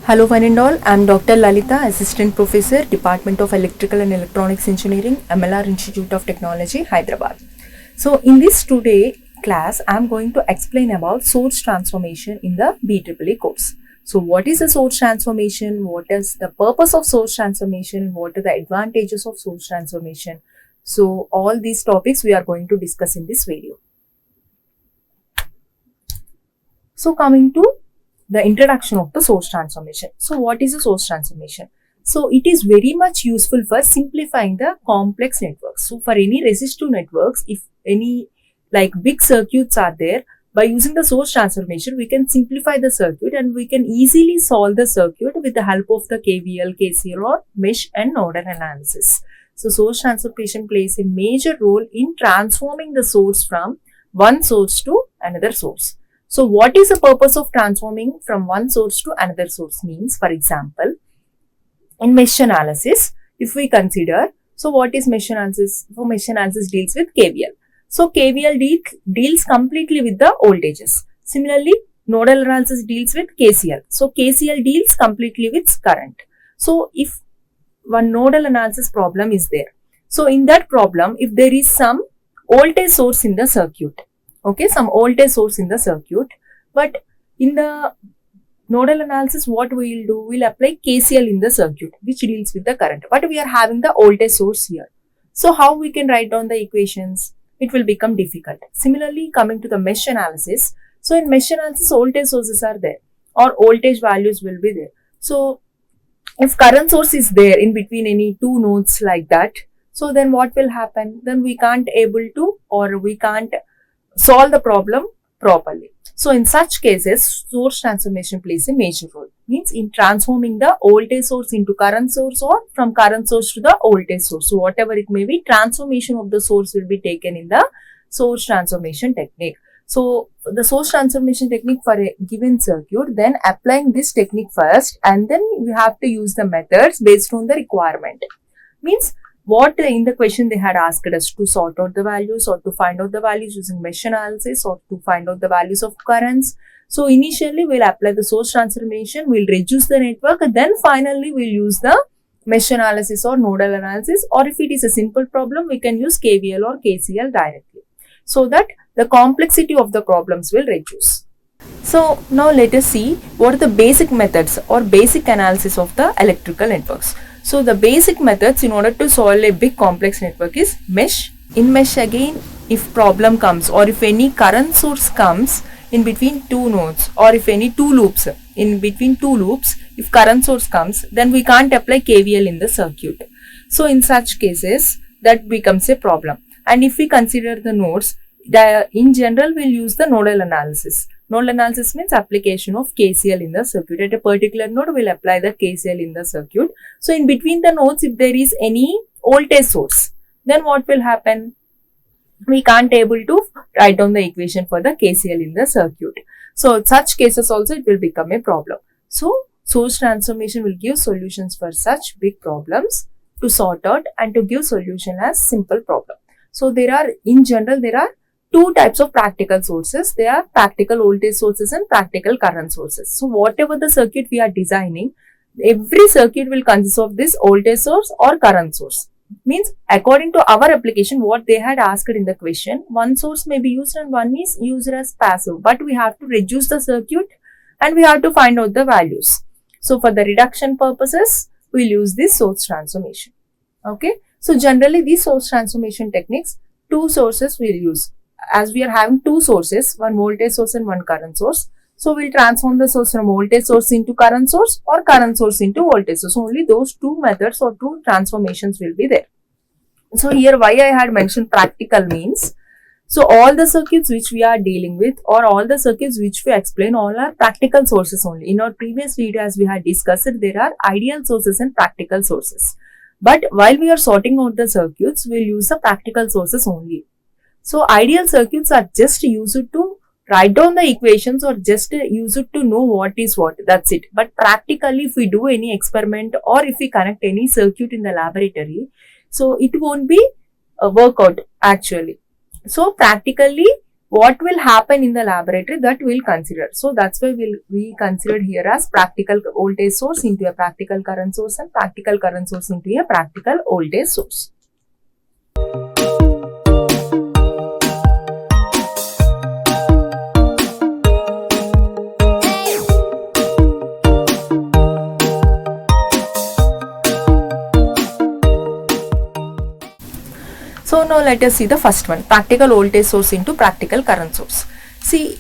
Hello one and all, I am Dr. Lalitha, Assistant Professor, Department of Electrical and Electronics Engineering, MLR Institute of Technology, Hyderabad. So in this today class, I am going to explain about source transformation in the BEEE course. So what is a source transformation? What is the purpose of source transformation? What are the advantages of source transformation? So all these topics we are going to discuss in this video. So coming to the introduction of the source transformation. So what is a source transformation? So it is very much useful for simplifying the complex networks. So for any resistive networks, if any like big circuits are there, by using the source transformation, we can simplify the circuit and we can easily solve the circuit with the help of the KVL, KCL or mesh and nodal analysis. So source transformation plays a major role in transforming the source from one source to another source. So what is the purpose of transforming from one source to another source means, for example, in mesh analysis, if we consider, so what is mesh analysis? So mesh analysis deals with KVL. So KVL deals completely with the voltages. Similarly, nodal analysis deals with KCL. So KCL deals completely with current. So if one nodal analysis problem is there, so in that problem, if there is some voltage source in the circuit, okay, some voltage source in the circuit, but in the nodal analysis, what we will do, we'll apply KCL in the circuit, which deals with the current, but we are having the voltage source here. So how we can write down the equations? It will become difficult. Similarly, coming to the mesh analysis, so in mesh analysis, voltage sources are there or voltage values will be there. So if current source is there in between any two nodes like that, so then what will happen? Then we can't able to, or we can't solve the problem properly. So in such cases, source transformation plays a major role. Means in transforming the voltage source into current source or from current source to the voltage source. So whatever it may be, transformation of the source will be taken in the source transformation technique. So the source transformation technique for a given circuit, then applying this technique first and then we have to use the methods based on the requirement. Means what in the question they had asked us to sort out the values or to find out the values using mesh analysis or to find out the values of currents. So initially we'll apply the source transformation, we'll reduce the network, and then finally we'll use the mesh analysis or nodal analysis, or if it is a simple problem, we can use KVL or KCL directly, so that the complexity of the problems will reduce. So now let us see what are the basic methods or basic analysis of the electrical networks. So the basic methods in order to solve a big complex network is mesh. In mesh again, if problem comes or if any current source comes in between two nodes or if any two loops, in between two loops, if current source comes, then we can't apply KVL in the circuit. So in such cases, that becomes a problem. And if we consider the nodes, in general, we'll use the nodal analysis. Nodal analysis means application of KCL in the circuit. At a particular node, we'll apply the KCL in the circuit. So in between the nodes, if there is any voltage source, then what will happen? We can't able to write down the equation for the KCL in the circuit. So in such cases also it will become a problem. So source transformation will give solutions for such big problems to sort out and to give solution as simple problem. So in general, there are two types of practical sources. They are practical voltage sources and practical current sources. So whatever the circuit we are designing, every circuit will consist of this voltage source or current source. Means according to our application, what they had asked in the question, one source may be used and one is used as passive, but we have to reduce the circuit and we have to find out the values. So for the reduction purposes, we'll use this source transformation. Okay. So generally these source transformation techniques, two sources we'll use. As we are having two sources, one voltage source and one current source. So we'll transform the source from voltage source into current source or current source into voltage source. So only those two methods or two transformations will be there. So here why I had mentioned practical means, so all the circuits which we are dealing with or all the circuits which we explain, all are practical sources only. In our previous video as we had discussed, there are ideal sources and practical sources. But while we are sorting out the circuits, we'll use the practical sources only. So ideal circuits are just used to write down the equations or just use it to know what is what. That's it. But practically, if we do any experiment or if we connect any circuit in the laboratory, so it won't be a workout actually. So practically, what will happen in the laboratory, that we'll consider. So that's why we considered here as practical voltage source into a practical current source and practical current source into a practical voltage source. So now let us see the first one, practical voltage source into practical current source. See,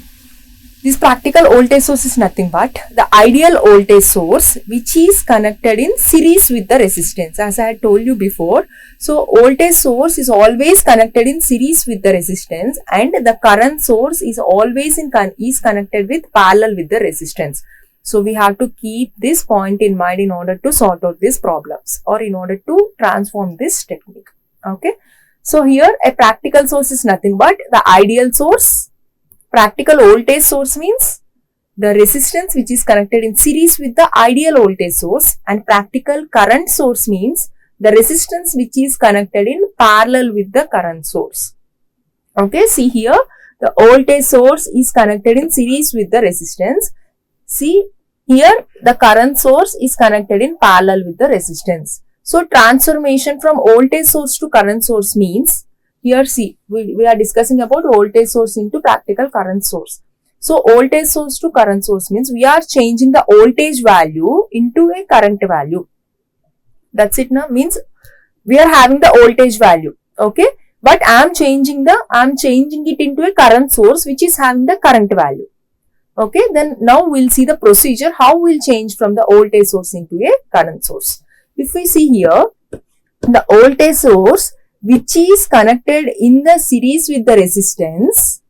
this practical voltage source is nothing but the ideal voltage source which is connected in series with the resistance, as I had told you before. So voltage source is always connected in series with the resistance, and the current source is always connected with parallel with the resistance. So we have to keep this point in mind in order to sort out these problems or in order to transform this technique. Okay. So here a practical source is nothing but the ideal source. Practical voltage source means the resistance which is connected in series with the ideal voltage source, and practical current source means the resistance which is connected in parallel with the current source. Okay, see here the voltage source is connected in series with the resistance. See here the current source is connected in parallel with the resistance. So transformation from voltage source to current source means, here see, we are discussing about voltage source into practical current source. So voltage source to current source means we are changing the voltage value into a current value. That's it now, means we are having the voltage value, okay, but I am changing it into a current source which is having the current value. Okay, then now we'll see the procedure how we'll change from the voltage source into a current source. If we see here, the voltage source which is connected in the series with the resistance,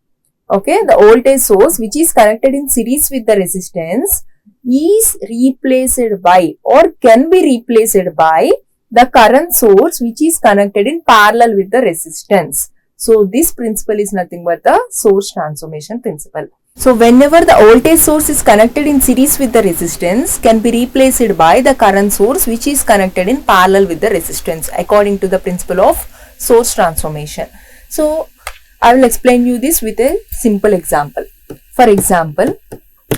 okay, the voltage source which is connected in series with the resistance is replaced by or can be replaced by the current source which is connected in parallel with the resistance. So this principle is nothing but the source transformation principle. So whenever the voltage source is connected in series with the resistance can be replaced by the current source which is connected in parallel with the resistance according to the principle of source transformation. So I will explain you this with a simple example. For example,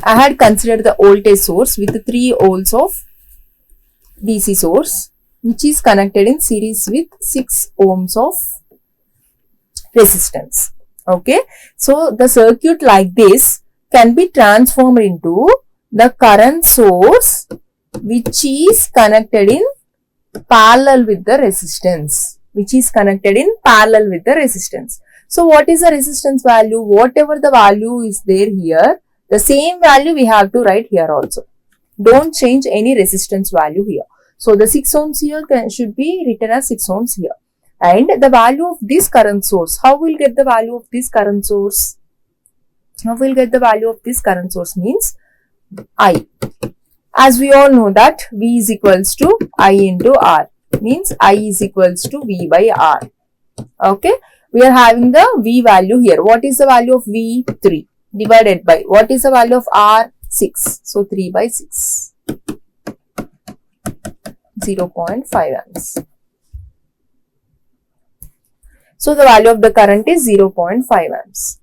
I had considered the voltage source with 3 volts of DC source which is connected in series with 6 ohms of resistance. Okay, so the circuit like this can be transformed into the current source which is connected in parallel with the resistance. So what is the resistance value? Whatever the value is there here, the same value we have to write here also. Don't change any resistance value here. So the 6 ohms here should be written as 6 ohms here. And the value of this current source, how we'll get the value of this current source? Means I. As we all know that V is equals to I into R, means I is equals to V by R. Okay, we are having the V value here. What is the value of V? 3 divided by, what is the value of R? 6. So 3 by 6. 0.5 amps. So the value of the current is 0.5 amps.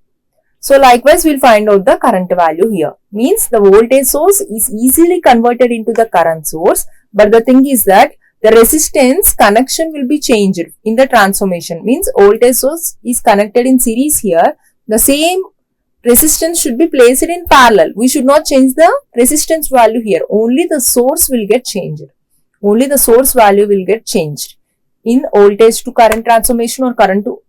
So likewise we'll find out the current value here. Means the voltage source is easily converted into the current source, but the thing is that the resistance connection will be changed in the transformation. Means voltage source is connected in series here. The same resistance should be placed in parallel. We should not change the resistance value here. Only the source will get changed. Only the source value will get changed. In voltage to current transformation or current to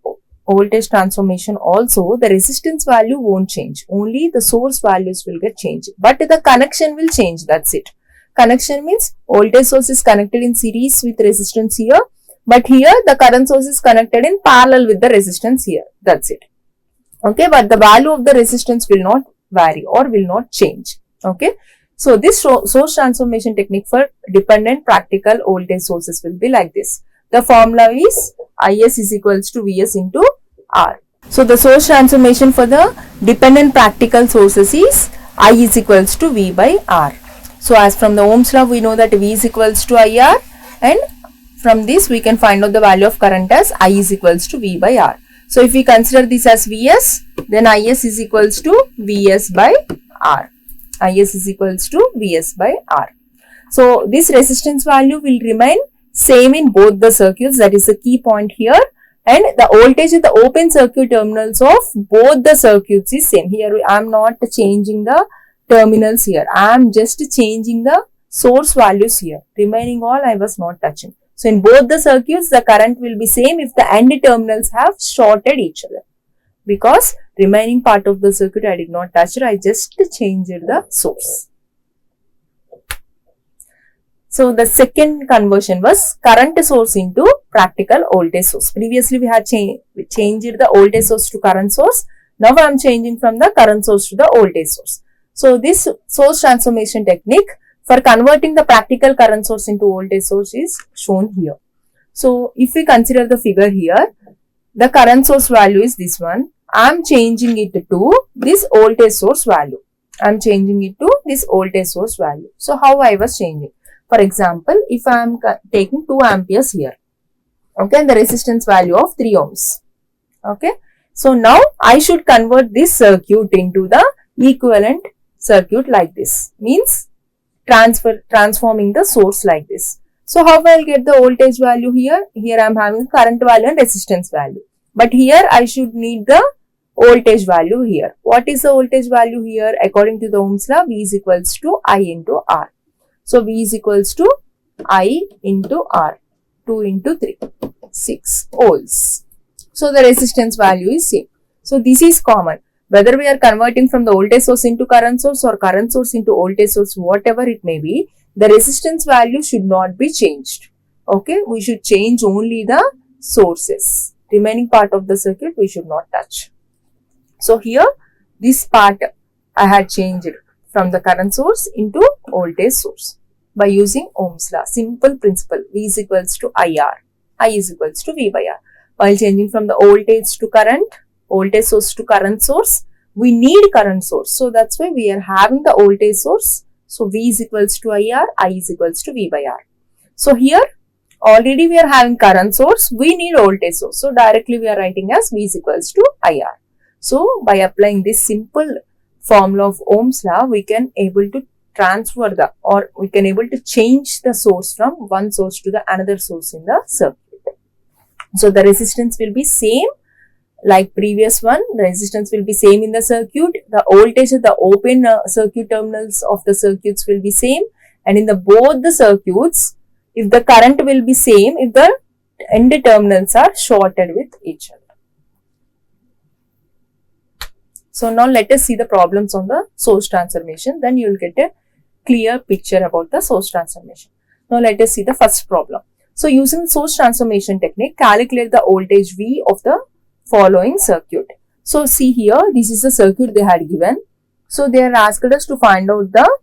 voltage transformation also, the resistance value won't change. Only the source values will get changed. But the connection will change. That's it. Connection means voltage source is connected in series with resistance here. But here the current source is connected in parallel with the resistance here. That's it. Okay. But the value of the resistance will not vary or will not change. Okay. So this source transformation technique for dependent practical voltage sources will be like this. The formula is Is is equals to Vs into R. So the source transformation for the dependent practical sources is I is equals to V by R. So as from the Ohm's law we know that V is equals to IR, and from this we can find out the value of current as I is equals to V by R. So if we consider this as Vs, then Is is equals to Vs by R. Is is equals to Vs by R. So this resistance value will remain same in both the circuits. That is the key point here. And the voltage in the open circuit terminals of both the circuits is same. Here I am not changing the terminals here. I am just changing the source values here. Remaining all I was not touching. So in both the circuits, the current will be same if the end terminals have shorted each other. Because remaining part of the circuit I did not touch it, I just changed the source. So the second conversion was current source into practical voltage source. Previously we had changed the voltage source to current source. Now I am changing from the current source to the voltage source. So this source transformation technique for converting the practical current source into voltage source is shown here. So if we consider the figure here, the current source value is this one. I am changing it to this voltage source value. I am changing it to this voltage source value. So how I was changing? For example, if I am taking 2 amperes here, okay, and the resistance value of 3 ohms, okay. So now I should convert this circuit into the equivalent circuit like this, means transforming the source like this. So how I will get the voltage value here? Here I am having current value and resistance value, but here I should need the voltage value here. What is the voltage value here? According to the Ohm's law, V is equals to I into R. So V is equals to I into R, 2 into 3, 6 volts. So the resistance value is same. So this is common. Whether we are converting from the voltage source into current source or current source into voltage source, whatever it may be, the resistance value should not be changed. Okay, we should change only the sources. Remaining part of the circuit we should not touch. So here this part I had changed from the current source into voltage source by using Ohm's law. Simple principle. V is equals to IR. I is equals to V by R. While changing from the voltage to current, voltage source to current source, we need current source. So that's why we are having the voltage source. So V is equals to IR, I is equals to V by R. So here already we are having current source, we need voltage source. So directly we are writing as V is equals to IR. So by applying this simple formula of Ohm's law, we can able to transfer the, or we can able to change the source from one source to the another source in the circuit. So the resistance will be same like previous one. The resistance will be same in the circuit. The voltage at the open circuit terminals of the circuits will be same, and in the both the circuits, if the current will be same if the end terminals are shorted with each other. So now let us see the problems on the source transformation. Then you will get a clear picture about the source transformation. Now let us see the first problem. So using the source transformation technique, calculate the voltage V of the following circuit. So see here, this is the circuit they had given. So they are asked us to find out the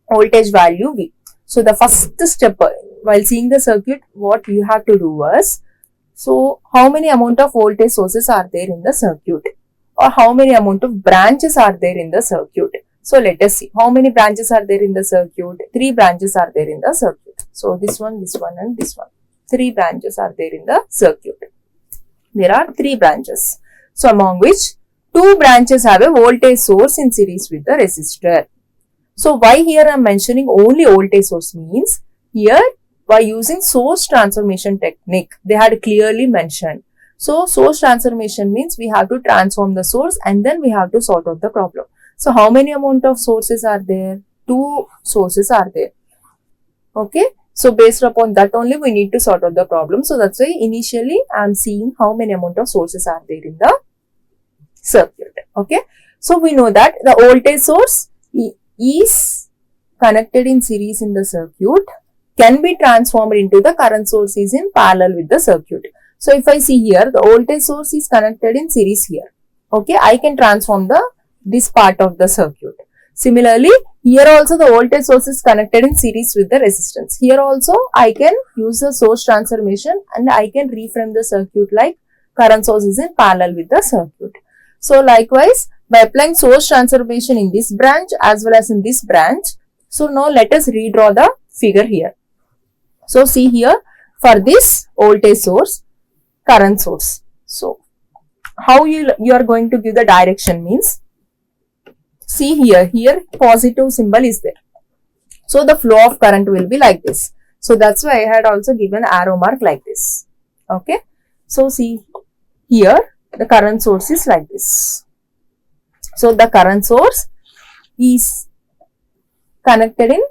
voltage value V. So the first step while seeing the circuit, what you have to do was, so how many amount of voltage sources are there in the circuit, or how many amount of branches are there in the circuit. So let us see how many branches are there in the circuit. 3 branches are there in the circuit. So this one and this one. 3 branches are there in the circuit. There are 3 branches. So among which 2 branches have a voltage source in series with the resistor. So why here I am mentioning only voltage source means, here by using source transformation technique, they had clearly mentioned. So source transformation means we have to transform the source and then we have to sort out the problem. So how many amount of sources are there? 2 sources are there. Okay. So based upon that only we need to sort out the problem. So that's why initially I am seeing how many amount of sources are there in the circuit. Okay. So we know that the voltage source is connected in series in the circuit, can be transformed into the current source is in parallel with the circuit. So if I see here, the voltage source is connected in series here. Okay, I can transform this part of the circuit. Similarly, here also the voltage source is connected in series with the resistance. Here also I can use the source transformation and I can reframe the circuit like current source is in parallel with the circuit. So likewise, by applying source transformation in this branch as well as in this branch, so now let us redraw the figure here. So see here, for this voltage source, current source. So how you are going to give the direction means, see here positive symbol is there. So the flow of current will be like this. So that's why I had also given arrow mark like this. Okay. So see here the current source is like this. So the current source is connected in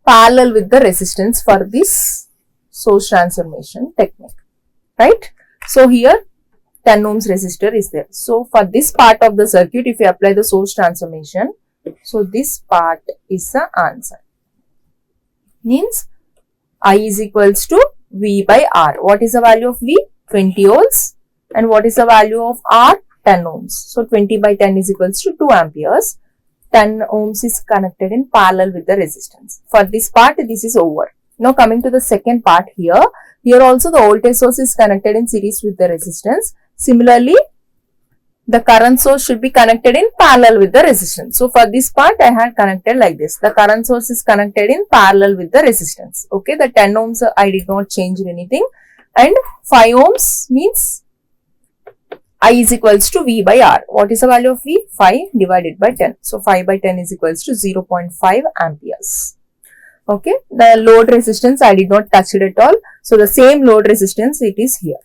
parallel with the resistance for this source transformation technique, right? So here 10 ohms resistor is there. So for this part of the circuit, if you apply the source transformation, so this part is the answer. Means I is equals to V by R. What is the value of V? 20 volts. And what is the value of R? 10 ohms. So 20 by 10 is equals to 2 amperes. 10 ohms is connected in parallel with the resistance. For this part, this is over. Now coming to the second part here. Here also the voltage source is connected in series with the resistance. Similarly, the current source should be connected in parallel with the resistance. So for this part, I had connected like this. The current source is connected in parallel with the resistance. Okay, the 10 ohms I did not change anything. And 5 ohms means I is equals to V by R. What is the value of V? 5 divided by 10. So 5 by 10 is equals to 0.5 amperes. Okay, the load resistance I did not touch it at all. So the same load resistance it is here.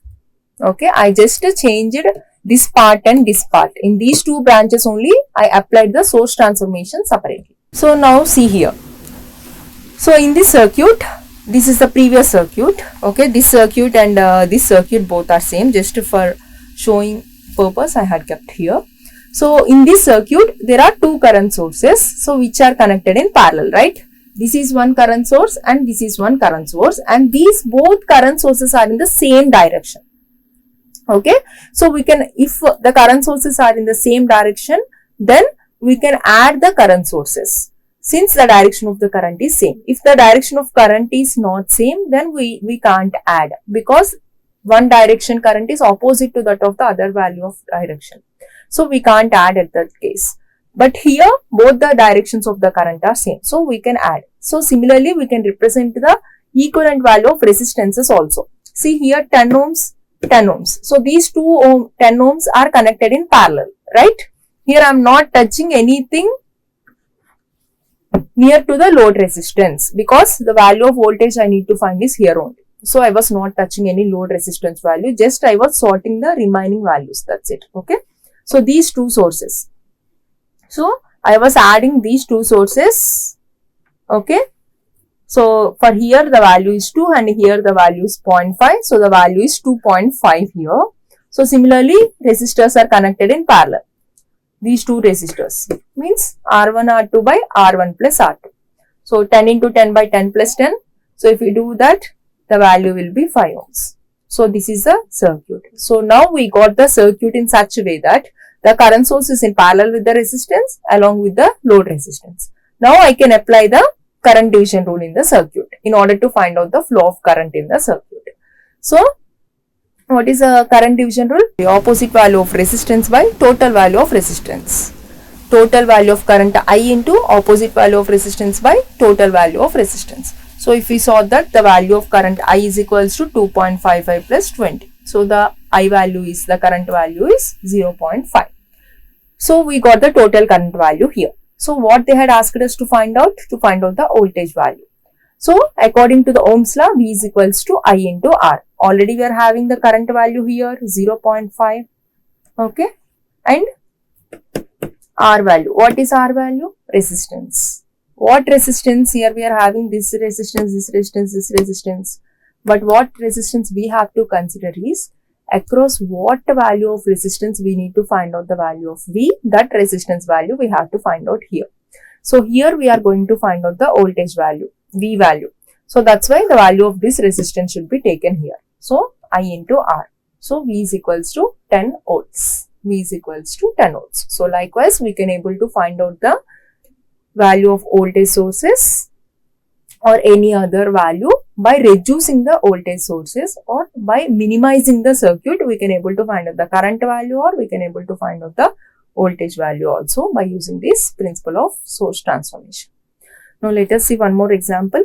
Okay, I just changed this part and this part. In these two branches only, I applied the source transformation separately. So now see here. So in this circuit, this is the previous circuit. Okay, this circuit and this circuit both are same. Just for showing purpose, I had kept here. So in this circuit, there are two current sources. So which are connected in parallel, right? This is one current source and this is one current source, and these both current sources are in the same direction. Okay, so we can, if the current sources are in the same direction, then we can add the current sources since the direction of the current is same. If the direction of current is not same, then we can't add, because one direction current is opposite to that of the other value of direction. So we can't add at that case. But here both the directions of the current are same, so we can add. So similarly, we can represent the equivalent value of resistances also. See here 10 ohms, 10 ohms. So these 10 ohms are connected in parallel, right? Here I am not touching anything near to the load resistance, because the value of voltage I need to find is here only. So I was not touching any load resistance value, just I was sorting the remaining values, that's it. Okay. So these two sources. So I was adding these two sources. Okay. So for here the value is 2 and here the value is 0.5. So the value is 2.5 here. So similarly, resistors are connected in parallel. These two resistors means R1 R2 by R1 plus R2. So 10 into 10 by 10 plus 10. So if we do that, the value will be 5 ohms. So this is the circuit. So now we got the circuit in such a way that the current source is in parallel with the resistance along with the load resistance. Now I can apply the current division rule in the circuit in order to find out the flow of current in the circuit. So what is a current division rule? The opposite value of resistance by total value of resistance. Total value of current I into opposite value of resistance by total value of resistance. So if we saw that the value of current I is equals to 2.55 plus 20. So the I value is, the current value is 0.5. So we got the total current value here. So what they had asked us to find out the voltage value. So according to the Ohm's law, V is equals to I into R. Already we are having the current value here 0.5. Okay. And R value. What is R value? Resistance. What resistance? Here we are having this resistance, this resistance, this resistance. But what resistance we have to consider is across what value of resistance we need to find out the value of V. That resistance value we have to find out here. So here we are going to find out the voltage value, V value. So that's why the value of this resistance should be taken here. So I into R. So V is equals to 10 volts. V is equals to 10 volts. So likewise, we can able to find out the value of voltage sources or any other value by reducing the voltage sources, or by minimizing the circuit, we can able to find out the current value, or we can able to find out the voltage value also by using this principle of source transformation. Now let us see one more example.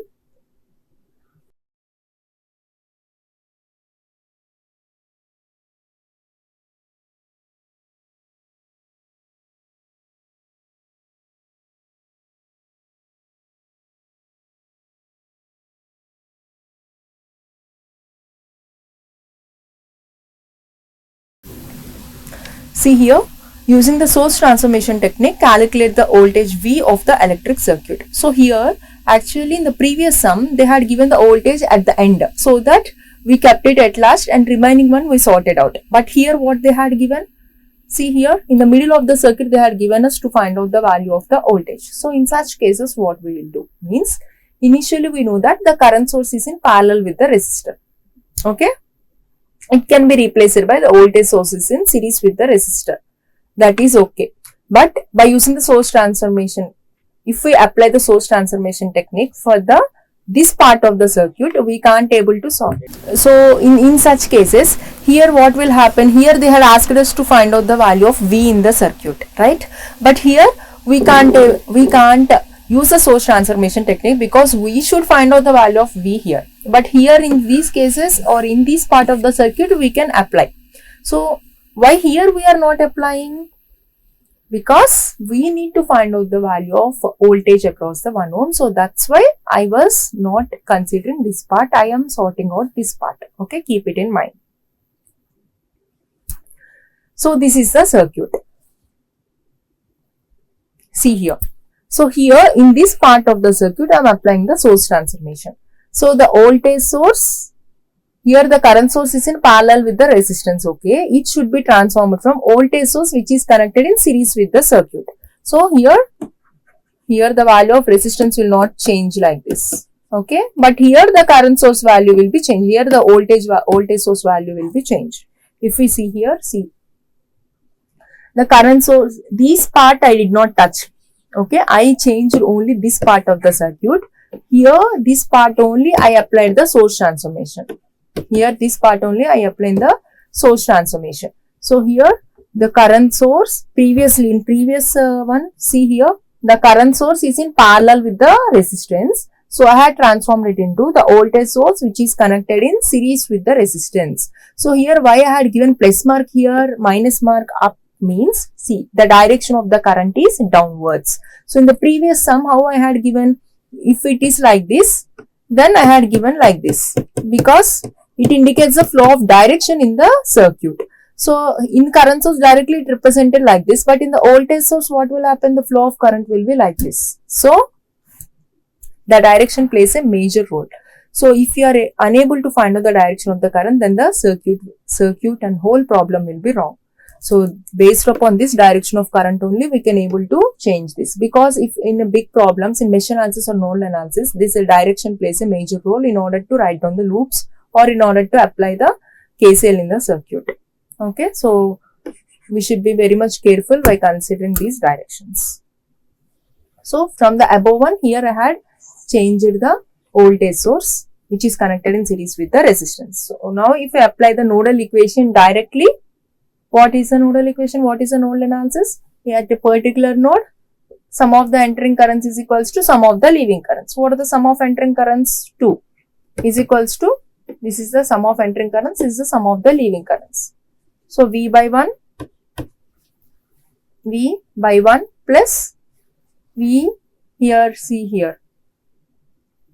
See here, using the source transformation technique, calculate the voltage V of the electric circuit. So here, actually in the previous sum, they had given the voltage at the end, so that we kept it at last and remaining one we sorted out. But here what they had given, see here, in the middle of the circuit they had given us to find out the value of the voltage. So in such cases what we will do means, initially we know that the current source is in parallel with the resistor. Okay. It can be replaced by the voltage sources in series with the resistor. That is okay. But by using the source transformation, if we apply the source transformation technique for this part of the circuit, we can't able to solve it. So in such cases, here what will happen, here they had asked us to find out the value of V in the circuit, right? But here we can't use the source transformation technique because we should find out the value of V here. But here in these cases or in this part of the circuit we can apply. So why here we are not applying? Because we need to find out the value of voltage across the 1 ohm. So that's why I was not considering this part. I am sorting out this part. Okay, keep it in mind. So this is the circuit. See here. So here in this part of the circuit I am applying the source transformation. So the voltage source, here the current source is in parallel with the resistance, okay. It should be transformed from voltage source which is connected in series with the circuit. So here the value of resistance will not change like this, okay. But here the current source value will be changed. Here the voltage source value will be changed. If we see here, see. The current source, this part I did not touch, okay. I changed only this part of the circuit. Here this part only I applied the source transformation. Here this part only I applied the source transformation. So here the current source, previously in previous one, see here the current source is in parallel with the resistance. So I had transformed it into the voltage source which is connected in series with the resistance. So here why I had given plus mark here, minus mark up means, see, the direction of the current is downwards. So in the previous sum, how I had given, if it is like this, then I had given like this because it indicates the flow of direction in the circuit. So in current source directly it represented like this, but in the voltage source what will happen, the flow of current will be like this. So the direction plays a major role. So if you are unable to find out the direction of the current, then the circuit and whole problem will be wrong. So based upon this direction of current only we can able to change this, because if in a big problems in mesh analysis or node analysis, this direction plays a major role in order to write down the loops or in order to apply the KCL in the circuit. Okay, so we should be very much careful by considering these directions. So from the above one, here I had changed the voltage source which is connected in series with the resistance. So now if I apply the nodal equation directly, what is a nodal equation? What is a nodal analysis? At a particular node, sum of the entering currents is equals to sum of the leaving currents. What are the sum of entering currents? 2 is equals to, this is the sum of entering currents, this is the sum of the leaving currents. So V by 1 plus V here, see here,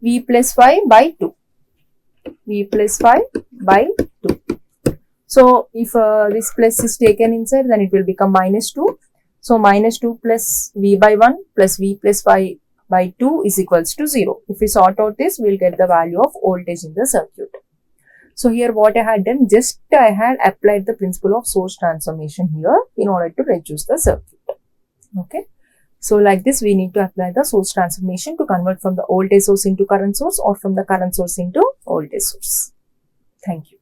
V plus 5 by 2. V plus 5 by 2. So if this plus is taken inside, then it will become minus 2. So minus 2 plus V by 1 plus V plus 5 by 2 is equals to 0. If we sort out this, we will get the value of voltage in the circuit. So here what I had done, just I had applied the principle of source transformation here in order to reduce the circuit. Okay. So like this, we need to apply the source transformation to convert from the voltage source into current source or from the current source into voltage source. Thank you.